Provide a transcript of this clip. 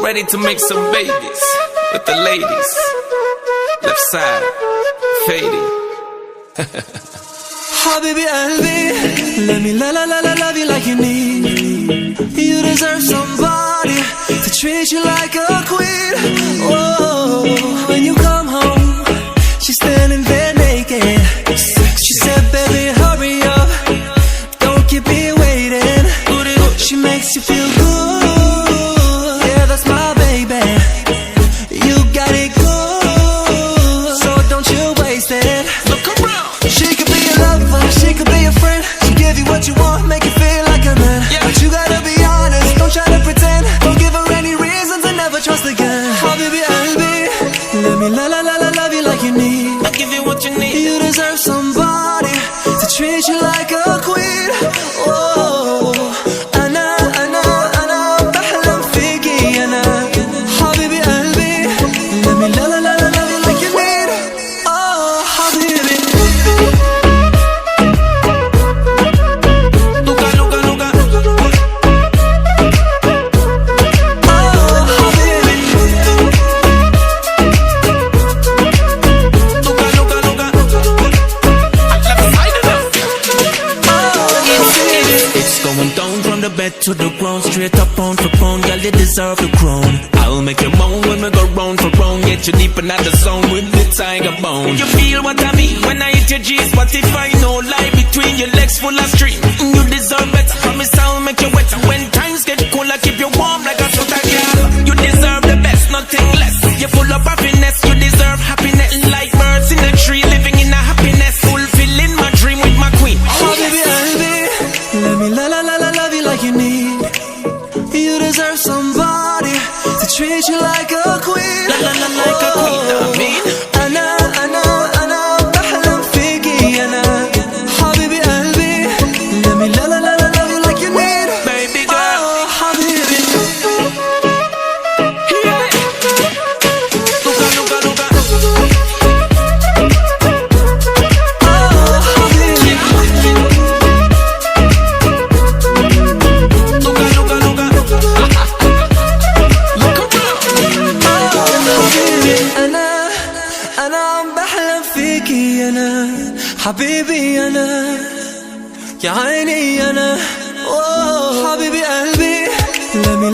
ready to make some babies with the ladies. Left side, fading. Habibi qalbi, let me love you like you need. You deserve somebody to treat you like a queen. Oh, when you come home, she's standing there naked. She said, baby, hurry up, don't keep me waiting. She makes you feel good, yeah, that's my baby. You got it good, so don't you waste it. Look around. She could be a lover, she could be a friend. She give you what you want, make you feel like a man. Yeah. But you gotta be honest, don't try to pretend. Don't give her any reason to never trust again. Habibi qalbi, let me love you like you need. I'll give you what you need. You deserve somebody to treat you like a queen. Oh, أنا بحلم فيكي أنا. Habibi qalbi, let me love you like you need. Oh, Habibi. Luka, Luka, Luka. Oh, Habibi. Luka, Luka, Luka. Left side of them. It's going down from the bed to the ground, straight up pound for pound, girl, you deserve the crown. I'll make you moan when we go round for round, get you deep in the zone with the tiger bone. You feel what I mean when I hit your G's, but if I no lie between your legs full of stream, you deserve better. Promise I'll make you wetter. When times get cold, I keep you warm like a sweater, girl. You deserve the best, nothing less. You're full of happiness, you deserve happiness. Like birds in a tree, living in a happiness, fulfilling my dream with my queen. Habibi qalbi, let me love you like you need. You deserve somebody to treat you like a queen. Like a queen, I mean. أنا بحلم فيكي أنا. Habibi qalbi, let me love you like you need. Baby girl. Oh, Habibi. Yeah. Luka, Luka, Luka. Oh, Habibi. Luka, Luka, Luka. Look around. حبيبي أنا بحلم فيكي أنا. حبيبي أنا يا عيني أنا. أوه حبيبي قلبي let me